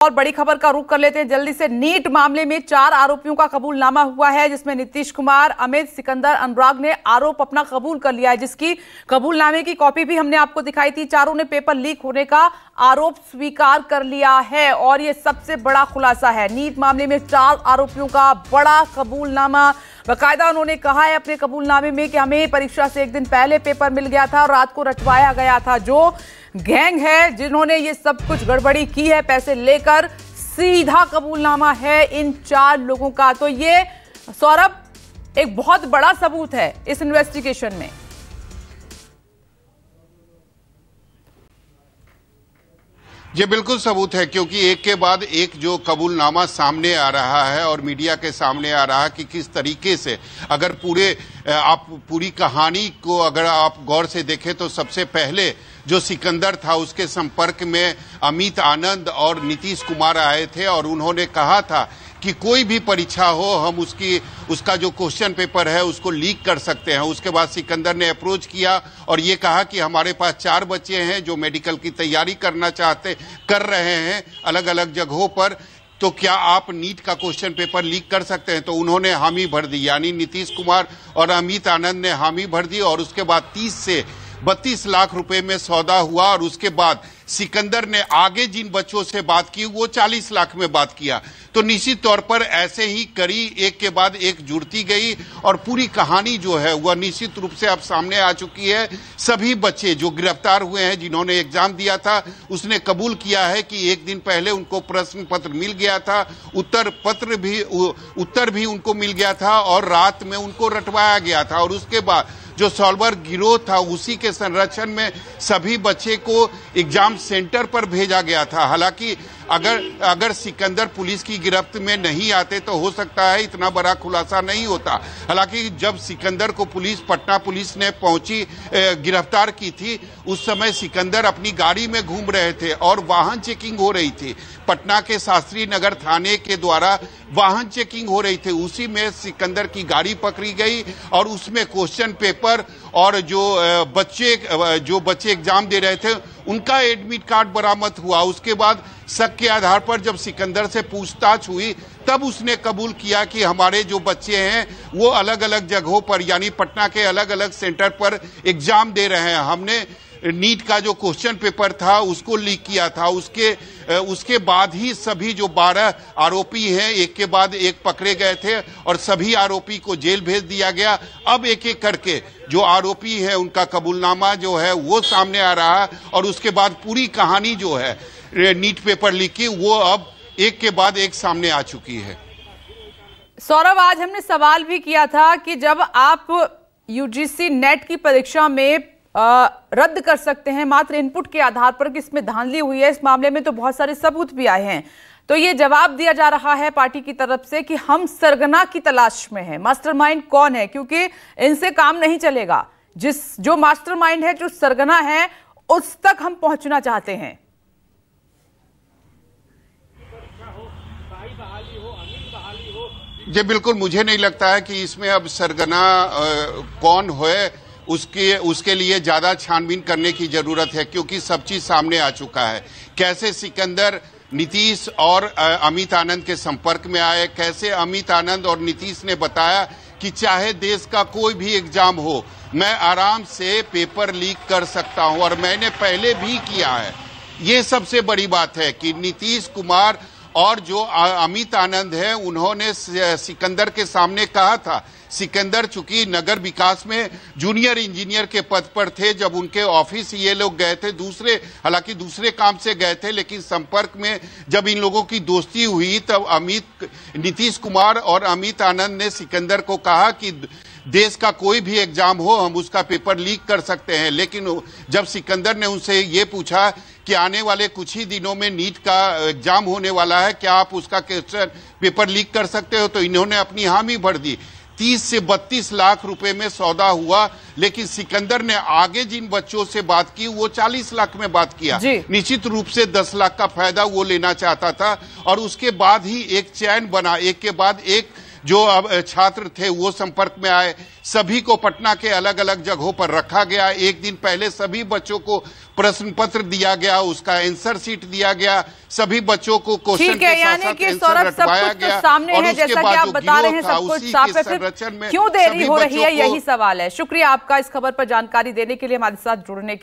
और बड़ी खबर का रुख कर लेते हैं जल्दी से। नीट मामले में 4 आरोपियों का कबूलनामा हुआ है, जिसमें नीतीश कुमार, अमित, सिकंदर, अनुराग ने आरोप अपना कबूल कर लिया है, जिसकी कबूलनामे की कॉपी भी हमने आपको दिखाई थी। चारों ने पेपर लीक होने का आरोप स्वीकार कर लिया है और यह सबसे बड़ा खुलासा है। नीट मामले में 4 आरोपियों का बड़ा कबूलनामा। बाकायदा उन्होंने कहा है अपने कबूलनामे में कि हमें परीक्षा से एक दिन पहले पेपर मिल गया था और रात को रचवाया गया था। जो गैंग है जिन्होंने ये सब कुछ गड़बड़ी की है पैसे लेकर, सीधा कबूलनामा है इन 4 लोगों का। तो ये सौरभ एक बहुत बड़ा सबूत है इस इन्वेस्टिगेशन में। ये बिल्कुल सबूत है, क्योंकि एक के बाद एक जो कबूलनामा सामने आ रहा है और मीडिया के सामने आ रहा है कि किस तरीके से अगर आप पूरी कहानी को अगर आप गौर से देखें तो सबसे पहले जो सिकंदर था उसके संपर्क में अमित आनंद और नीतीश कुमार आए थे और उन्होंने कहा था कि कोई भी परीक्षा हो हम उसका जो क्वेश्चन पेपर है उसको लीक कर सकते हैं। उसके बाद सिकंदर ने अप्रोच किया और ये कहा कि हमारे पास 4 बच्चे हैं जो मेडिकल की तैयारी कर रहे हैं अलग अलग जगहों पर, तो क्या आप नीट का क्वेश्चन पेपर लीक कर सकते हैं? तो उन्होंने हामी भर दी, यानी नीतीश कुमार और अमित आनंद ने हामी भर दी और उसके बाद 30 से 32 लाख रुपए में सौदा हुआ और उसके बाद सिकंदर ने आगे जिन बच्चों से बात की वो 40 लाख में बात किया। तो निश्चित तौर पर ऐसे ही कड़ी एक के बाद एक जुड़ती गई और पूरी कहानी जो है वह निश्चित रूप से अब सामने आ चुकी है। सभी बच्चे जो गिरफ्तार हुए हैं जिन्होंने एग्जाम दिया था उसने कबूल किया है कि एक दिन पहले उनको प्रश्न पत्र मिल गया था, उत्तर भी उनको मिल गया था और रात में उनको रटवाया गया था और उसके बाद जो सॉल्वर गिरोह था उसी के संरक्षण में सभी बच्चे को एग्जाम सेंटर पर भेजा गया था। हालांकि अगर सिकंदर पुलिस की गिरफ्त में नहीं आते तो हो सकता है इतना बड़ा खुलासा नहीं होता। हालांकि जब सिकंदर को पटना पुलिस ने गिरफ्तार की थी उस समय सिकंदर अपनी गाड़ी में घूम रहे थे और वाहन चेकिंग हो रही थी। पटना के शास्त्री नगर थाने के द्वारा वाहन चेकिंग हो रही थी, उसी में सिकंदर की गाड़ी पकड़ी गई और उसमें क्वेश्चन पेपर और जो बच्चे एग्जाम दे रहे थे उनका एडमिट कार्ड बरामद हुआ। उसके बाद शक के आधार पर जब सिकंदर से पूछताछ हुई तब उसने कबूल किया कि हमारे जो बच्चे हैं वो अलग अलग जगहों पर यानी पटना के अलग अलग सेंटर पर एग्जाम दे रहे हैं। हमने नीट का जो क्वेश्चन पेपर था उसको लीक किया था। उसके बाद ही सभी जो 12 आरोपी हैं एक के बाद एक पकड़े गए थे और सभी आरोपी को जेल भेज दिया गया। अब एक एक करके जो आरोपी है उनका कबूलनामा जो है वो सामने आ रहा है और उसके बाद पूरी कहानी जो है नीट पेपर लीक की वो अब एक के बाद एक सामने आ चुकी है। सौरभ, आज हमने सवाल भी किया था कि जब आप यूजीसी नेट की परीक्षा में रद्द कर सकते हैं मात्र इनपुट के आधार पर कि इसमें धांधली हुई है, इस मामले में तो बहुत सारे सबूत भी आए हैं, तो ये जवाब दिया जा रहा है पार्टी की तरफ से कि हम सरगना की तलाश में हैं। मास्टरमाइंड कौन है, क्योंकि इनसे काम नहीं चलेगा। जो मास्टरमाइंड है, जो सरगना है, उस तक हम पहुंचना चाहते हैं। ये बिल्कुल मुझे नहीं लगता है कि इसमें अब सरगना कौन है उसके लिए ज्यादा छानबीन करने की जरूरत है, क्योंकि सब चीज सामने आ चुका है। कैसे सिकंदर नीतीश और अमित आनंद के संपर्क में आए, कैसे अमित आनंद और नीतीश ने बताया कि चाहे देश का कोई भी एग्जाम हो मैं आराम से पेपर लीक कर सकता हूं और मैंने पहले भी किया है। ये सबसे बड़ी बात है कि नीतीश कुमार और जो अमित आनंद है उन्होंने सिकंदर के सामने कहा था। सिकंदर चूंकि नगर विकास में जूनियर इंजीनियर के पद पर थे, जब उनके ऑफिस ये लोग गए थे हालांकि दूसरे काम से गए थे, लेकिन संपर्क में जब इन लोगों की दोस्ती हुई तब नीतीश कुमार और अमित आनंद ने सिकंदर को कहा कि देश का कोई भी एग्जाम हो हम उसका पेपर लीक कर सकते हैं। लेकिन जब सिकंदर ने उनसे ये पूछा कि आने वाले कुछ ही दिनों में नीट का एग्जाम होने वाला है, क्या आप उसका क्वेश्चन पेपर लीक कर सकते हो, तो इन्होंने अपनी हामी भर दी। 30 से 32 लाख रुपए में सौदा हुआ, लेकिन सिकंदर ने आगे जिन बच्चों से बात की वो 40 लाख में बात किया। निश्चित रूप से 10 लाख का फायदा वो लेना चाहता था और उसके बाद ही एक चैन बना, एक के बाद एक जो अब छात्र थे वो संपर्क में आए। सभी को पटना के अलग अलग जगहों पर रखा गया। एक दिन पहले सभी बच्चों को प्रश्न पत्र दिया गया, उसका आंसर शीट दिया गया, सभी बच्चों को क्वेश्चन के साथ साथ आंसर रटवाया गया। और उसके बाद जो गिरोह था उसी के संरक्षण में क्यों देरी हो रही है, यही सवाल है। शुक्रिया आपका इस खबर पर जानकारी देने के लिए, हमारे साथ जुड़ने